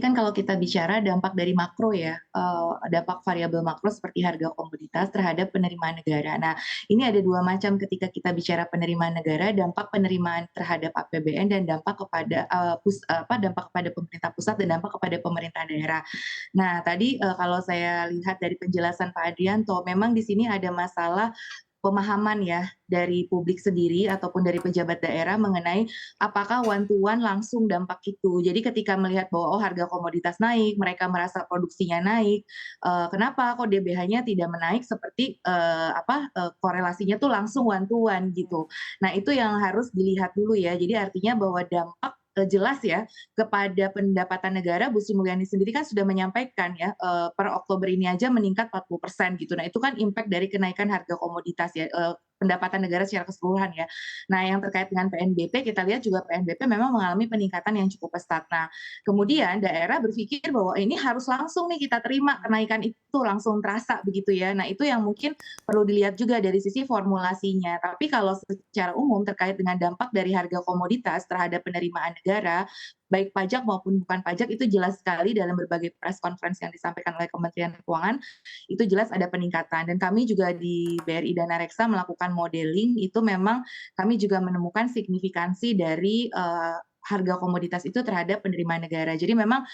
kan kalau kita bicara dampak dari makro ya, dampak variabel makro seperti harga komoditas terhadap penerimaan negara. Nah, ini ada 2 macam ketika kita bicara penerimaan negara, dampak penerimaan terhadap APBN dan dampak kepada, dampak kepada pemerintah pusat dan dampak kepada pemerintah daerah. Nah, tadi, kalau saya lihat dari penjelasan Pak Adrianto, memang di sini ada masalah pemahaman ya dari publik sendiri ataupun dari pejabat daerah mengenai apakah one to one langsung dampak itu. Jadi ketika melihat bahwa oh harga komoditas naik, mereka merasa produksinya naik, kenapa kok DBH-nya tidak menaik seperti korelasinya tuh langsung one to one gitu. Nah, itu yang harus dilihat dulu ya. Jadi artinya bahwa dampak jelas ya kepada pendapatan negara. Bu Sri Mulyani sendiri kan sudah menyampaikan ya, per Oktober ini aja meningkat 40% gitu. Nah, itu kan impact dari kenaikan harga komoditas ya, pendapatan negara secara keseluruhan ya. Nah, yang terkait dengan PNBP, kita lihat juga PNBP memang mengalami peningkatan yang cukup pesat. Nah, kemudian daerah berpikir bahwa ini harus langsung nih kita terima kenaikan itu langsung terasa begitu ya. Nah, itu yang mungkin perlu dilihat juga dari sisi formulasinya. Tapi kalau secara umum terkait dengan dampak dari harga komoditas terhadap penerimaan negara, baik pajak maupun bukan pajak itu jelas sekali dalam berbagai press conference yang disampaikan oleh Kementerian Keuangan, itu jelas ada peningkatan. Dan kami juga di BRI Dana Reksa melakukan modeling, itu memang kami juga menemukan signifikansi dari harga komoditas itu terhadap penerimaan negara. Jadi memang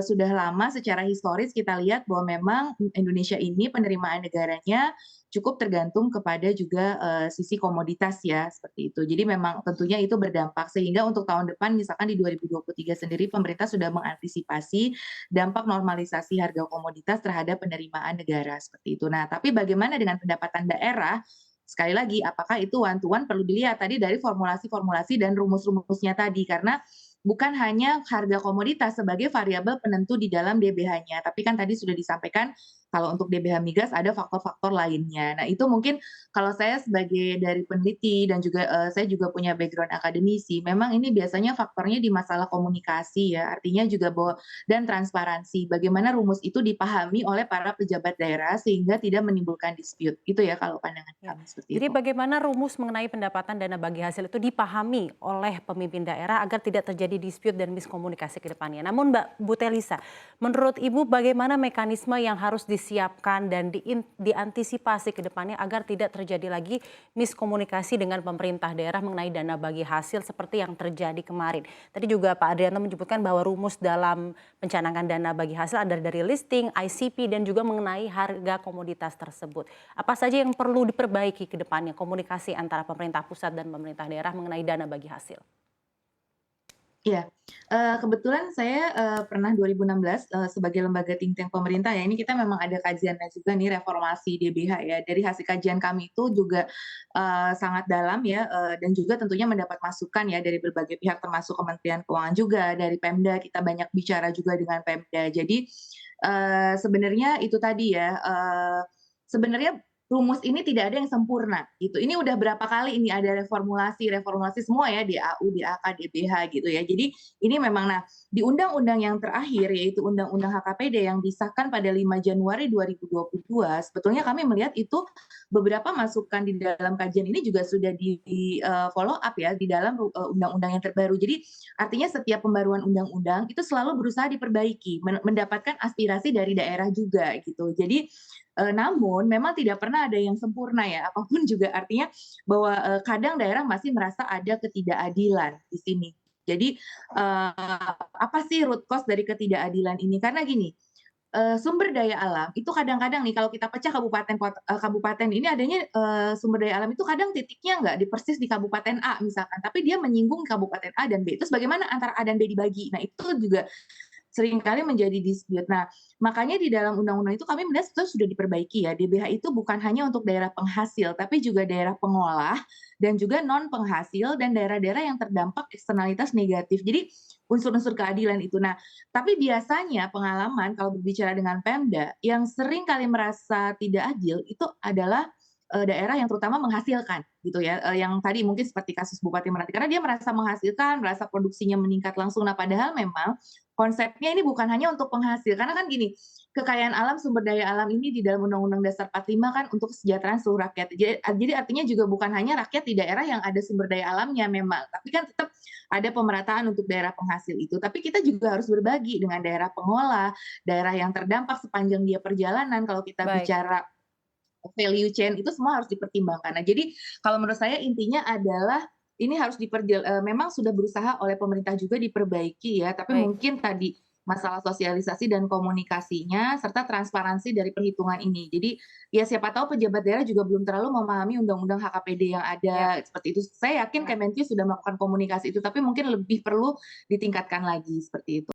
sudah lama secara historis kita lihat bahwa memang Indonesia ini penerimaan negaranya cukup tergantung kepada juga sisi komoditas ya seperti itu. Jadi memang tentunya itu berdampak sehingga untuk tahun depan misalkan di 2023 sendiri pemerintah sudah mengantisipasi dampak normalisasi harga komoditas terhadap penerimaan negara seperti itu. Nah, tapi bagaimana dengan pendapatan daerah? Sekali lagi, apakah itu one to one perlu dilihat tadi dari formulasi-formulasi dan rumus-rumusnya tadi karena bukan hanya harga komoditas sebagai variabel penentu di dalam DBH-nya, tapi kan tadi sudah disampaikan kalau untuk DBH migas ada faktor-faktor lainnya. Nah, itu mungkin kalau saya sebagai dari peneliti dan juga saya juga punya background akademisi, memang ini biasanya faktornya di masalah komunikasi ya, artinya juga bahwa dan transparansi. Bagaimana rumus itu dipahami oleh para pejabat daerah sehingga tidak menimbulkan dispute. Itu ya kalau pandangan Ya. kami seperti Jadi itu. bagaimana rumus mengenai pendapatan dana bagi hasil itu dipahami oleh pemimpin daerah agar tidak terjadi dispute dan miskomunikasi ke depannya. Namun Mbak Butelisa, menurut Ibu bagaimana mekanisme yang harus disiapkan dan diantisipasi ke depannya agar tidak terjadi lagi miskomunikasi dengan pemerintah daerah mengenai dana bagi hasil seperti yang terjadi kemarin. Tadi juga Pak Adrianto menyebutkan bahwa rumus dalam pencanangan dana bagi hasil ada dari listing, ICP dan juga mengenai harga komoditas tersebut. Apa saja yang perlu diperbaiki ke depannya komunikasi antara pemerintah pusat dan pemerintah daerah mengenai dana bagi hasil? Iya, kebetulan saya, pernah 2016, sebagai lembaga think tank pemerintah ya, ini kita memang ada kajiannya juga nih reformasi DBH ya. Dari hasil kajian kami itu juga, sangat dalam ya, dan juga tentunya mendapat masukan ya dari berbagai pihak termasuk Kementerian Keuangan juga, dari Pemda kita banyak bicara juga dengan Pemda. Jadi, sebenarnya itu tadi ya, sebenarnya rumus ini tidak ada yang sempurna gitu. Ini udah berapa kali ini ada reformulasi semua ya DAU, DAK, DBH gitu ya. Jadi ini memang nah di undang-undang yang terakhir yaitu Undang-Undang HKPD yang disahkan pada 5 Januari 2022 sebetulnya kami melihat itu beberapa masukan di dalam kajian ini juga sudah follow up ya di dalam undang-undang yang terbaru. Jadi artinya setiap pembaruan undang-undang itu selalu berusaha diperbaiki, mendapatkan aspirasi dari daerah juga gitu. Jadi namun memang tidak pernah ada yang sempurna ya, apapun juga artinya bahwa, kadang daerah masih merasa ada ketidakadilan di sini. Jadi, apa sih root cause dari ketidakadilan ini? Karena gini, sumber daya alam itu kadang-kadang nih kalau kita pecah kabupaten ini adanya, sumber daya alam itu kadang titiknya nggak di persis di kabupaten A misalkan, tapi dia menyinggung kabupaten A dan B, terus bagaimana antara A dan B dibagi? Nah itu juga seringkali menjadi dispute. Nah, makanya di dalam undang-undang itu kami melihat sebetulnya sudah diperbaiki ya, DBH itu bukan hanya untuk daerah penghasil, tapi juga daerah pengolah dan juga non penghasil dan daerah-daerah yang terdampak eksternalitas negatif. Jadi unsur-unsur keadilan itu. Nah, tapi biasanya pengalaman kalau berbicara dengan Pemda, yang sering kali merasa tidak adil itu adalah daerah yang terutama menghasilkan gitu ya, yang tadi mungkin seperti kasus Bupati Meranti karena dia merasa menghasilkan, merasa produksinya meningkat langsung. Nah, padahal memang konsepnya ini bukan hanya untuk penghasil, karena kan gini, kekayaan alam, sumber daya alam ini di dalam Undang-Undang Dasar 45 kan untuk kesejahteraan seluruh rakyat. Jadi artinya juga bukan hanya rakyat di daerah yang ada sumber daya alamnya memang, tapi kan tetap ada pemerataan untuk daerah penghasil itu. Tapi kita juga harus berbagi dengan daerah pengolah, daerah yang terdampak sepanjang dia perjalanan. Kalau kita Baik, bicara value chain itu semua harus dipertimbangkan. Nah, jadi kalau menurut saya intinya adalah ini harus memang sudah berusaha oleh pemerintah juga diperbaiki ya, tapi baik. mungkin tadi masalah sosialisasi dan komunikasinya serta transparansi dari perhitungan ini. Jadi ya siapa tahu pejabat daerah juga belum terlalu memahami undang-undang HKPD yang Ya, ada seperti itu. Saya yakin Kemenkyu sudah melakukan komunikasi itu, tapi mungkin lebih perlu ditingkatkan lagi seperti itu.